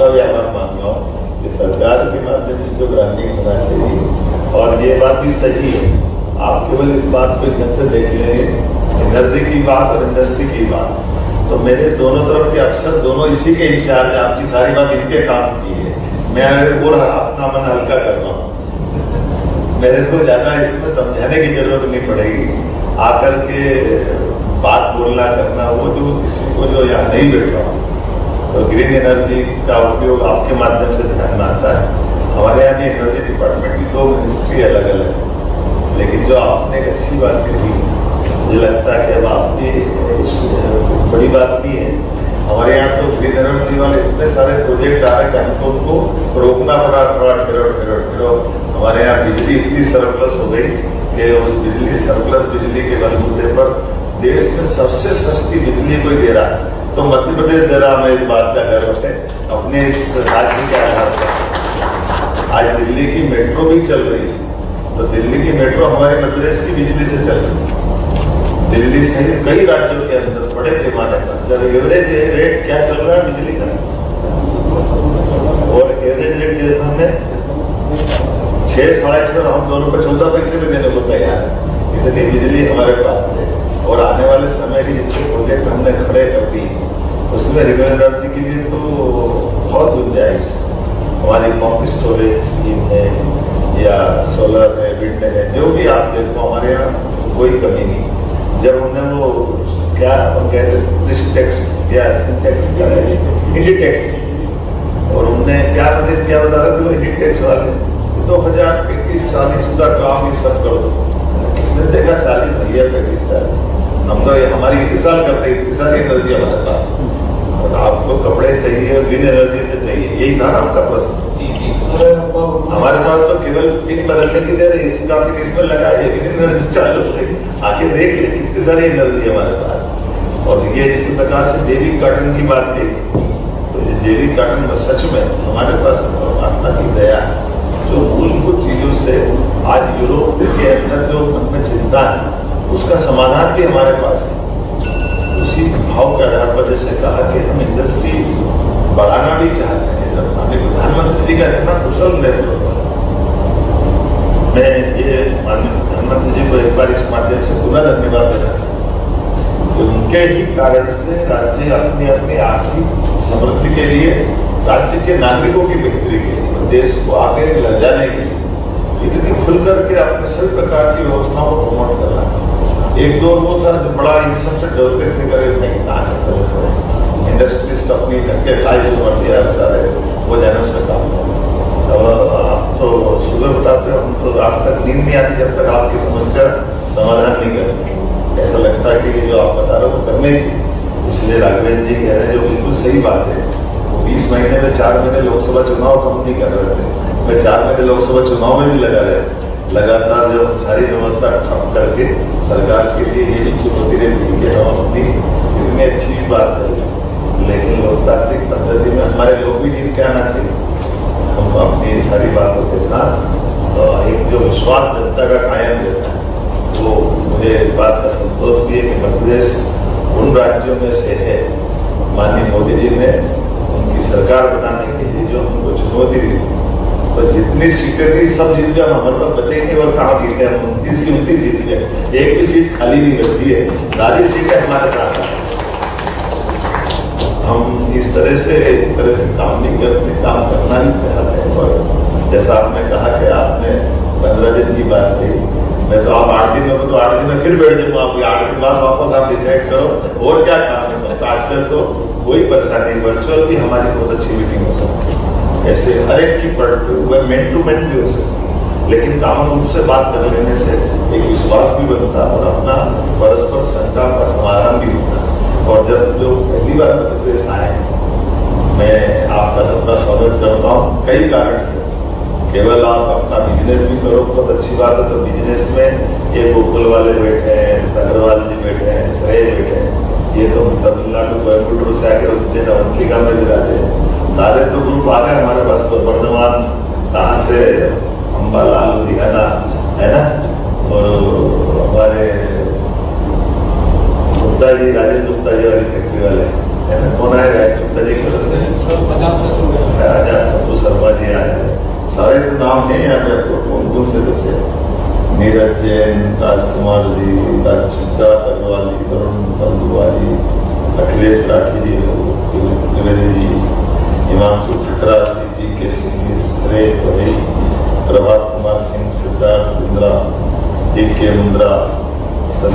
का भी आभार मान रहा हूँ कि सरकार के माध्यम से जो ब्रांडिंग होना चाहिए, और ये बात भी सही है। आप केवल इस बात को इस ढंग से देख लेंगे, एनर्जी की बात और इंडस्ट्री की बात, तो मेरे दोनों तरफ के अफसर दोनों इसी के इंचार्ज, आपकी सारी बात इनके काम की है। मैं और अपना मन हल्का कर रहा हूँ, मेरे को ज्यादा इसमें समझाने की जरूरत नहीं पड़ेगी। आकर के बात बोलना करना, वो जो किसी को जो यहाँ नहीं बैठ रहा तो ग्रीन एनर्जी का उपयोग आपके माध्यम से ध्यान में आता है। हमारे यहाँ भी एनर्जी डिपार्टमेंट की 2 मिनिस्ट्री अलग अलग है, लेकिन जो आपने एक अच्छी बात कही, मुझे लगता है कि अब आपकी बड़ी बात नहीं है। हमारे यहाँ तो ग्रीन एनर्जी वाले इतने सारे प्रोजेक्ट आ रहे हैं कि हमको उनको रोकना पड़ा, थोड़ा ठहरो। हमारे यहाँ बिजली इतनी सरप्लस हो गई कि उस बिजली सरप्लस बिजली के बलबूते पर देश में सबसे सस्ती बिजली कोई दे रहा है तो मध्य प्रदेश दे रहा। हमें इस बात का गर्व है अपने इस राज्य के आधार पर। आज दिल्ली की मेट्रो भी चल रही है, तो दिल्ली की मेट्रो हमारे मध्य प्रदेश की बिजली से चल रही है। दिल्ली सहित कई राज्यों के अंदर बड़े पैमाने पर जब एवरेज रेट क्या चल रहा है बिजली का, और एवरेज रेट जैसे हमने 6 साढ़े 6 हम दोनों को 14 पैसे में देने को तैयार है। इतनी बिजली हमारे पास है, और आने वाले समय के जितने प्रोजेक्ट हमने खड़े कर दिए उसमें रिन्यूएबल एनर्जी के लिए तो बहुत गुंजाइश है। हमारी पंप स्टोरेज स्कीम है या सोलर है, विंड है, जो भी आप देखो हमारे यहाँ कोई कमी नहीं। जब हमने वो क्या हम कहते हैं टैक्स या इंडिटेक्स, और उनने क्या प्रदेश क्या बता रहे थे इंडिटेक्स वाले 2031-40 का काम ये सब कर दो। इसने देखा 40 भैया 35-40, हम तो हमारी इसी साल करते हैं, इतनी सारी एनर्जी हमारे पास, और आपको कपड़े चाहिए ग्रीन एनर्जी से चाहिए, यही था आपका प्रश्न। हमारे पास तो केवल पिन बदलने की देर है, इसका फिर इसमें लगाइए ग्रीन एनर्जी चालू हो गई। आके देख ले कितनी सारी एनर्जी हमारे पास। और ये इसी प्रकार से जैविक कार्टन की बात की, तो ये जैविक कार्टन में सच में हमारे पास परमात्मा की दया है, जो मूलभूत चीजों से आज यूरोप के अंदर जो मन में चिंता है उसका समाधान भी हमारे पास है। उसी भाव के आधार पर जैसे कहा कि हम इंडस्ट्री बढ़ाना भी चाहते हैं, माननीय प्रधानमंत्री जी का इतना कुशल नेतृत्व, मैं ये माननीय प्रधानमंत्री जी को एक बार इस माध्यम से पुनः धन्यवाद देना चाहूँ। उनके ही कारण से राज्य अपनी अपनी आर्थिक समृद्धि के लिए, राज्य के नागरिकों की बेहतरी के लिए, देश को आगे ले जाने के लिए इतनी खुल करके अपने सभी प्रकार की व्यवस्थाओं को प्रमोट कर रहा है। एक दो वो था जो बड़ा इन सबसे डरते थे, करे नहीं कहाँ चक्कर पड़े, इंडस्ट्रीज अपनी धक्के खाई जो मर्जी आता रहे वो जाने उसका काम। अब आप तो सुबह बताते हो, हम तो रात तक नींद नहीं आती जब तक आपकी समस्या समाधान नहीं करते। ऐसा लगता है कि जो आप बता रहे हो करने ही चाहिए। इसलिए राघवेंद्र जी कह रहे हैं जो बिल्कुल सही बात है। 20 महीने में 4 महीने लोकसभा चुनाव कम नहीं कर रहे थे, मैं 4 महीने लोकसभा चुनाव में भी लगा रहे, लगातार जो सारी व्यवस्था ठप करके सरकार के लिए ये चुनौती रहती है अपनी, इतनी अच्छी बात है। लेकिन लोकतांत्रिक पद्धति में हमारे लोग भी जीत के आना चाहिए। हम अपनी सारी बातों के साथ एक जो विश्वास जनता का कायम रहता है, वो मुझे इस बात का संतोष भी है कि मध्य प्रदेश उन राज्यों में से है, माननीय मोदी जी ने उनकी सरकार बनाने के लिए जो हमको चुनौती दी, तो जितनी सीटें थी सब जीत गए, हमारे पास बचे ही नहीं। और कहाँ जीते हैं, 29 की 29 जीत गए, एक भी सीट खाली नहीं बची है, सारी सीटें हमारे साथ हैं। हम इस तरह से काम नहीं करते, काम करना नहीं चाहते हैं। और जैसा आपने कहा कि आपने 15 दिन की बात की, मैं तो आप 8 दिन में, तो 8 दिन में फिर बैठ जाऊँ, आप 8 दिन बाद वापस आप डिसाइड करो और क्या काम है। तो आजकल तो कोई परेशानी, वर्चुअल भी हमारी बहुत अच्छी मीटिंग हो सकती है, ऐसे हर एक की मेन टू मेन भी हो सकती है, लेकिन कामन रूप से बात कर लेने से एक विश्वास भी बनता और अपना परस्पर शंका का समाधान भी होता। और जब जो पहली बार मध्य प्रदेश आए, मैं आपका सबका स्वागत करता हूँ कई कारण से। केवल आप अपना बिजनेस भी करो बहुत अच्छी बात है, तो बिजनेस में ये गोकुल वाले बैठे हैं, अग्रवाल जी बैठे हैं, सरेज बैठे हैं, ये तो तमिलनाडु कोयम्बटूर से आके उज्जैन अवंतिका में भी रहते हैं, सारे तो ग्रुप आ गए हमारे पास। तो वर्धमान कहाँ से, अम्बाला, लुधियाना है ना, और हमारे गुप्ता जी, राजेंद्र गुप्ता जी वाली फैक्ट्री वाले है ना, कौन आएगा गुप्ता जी की तरफ से, नाम है यहाँ पे आपको कौन कौन से बच्चे नीरज जैन, राजकुमार जी, सिद्धार्थ अग्रवाल जी, तरुण बंधुआरी, अखिलेश राठी जी, त्रिवेदी जी, हिमांशु ठकराल जी, के सिंह जी, श्रेय प्रभात कुमार सिंह, सिद्धार्थ इंद्रा, के मुंद्रा,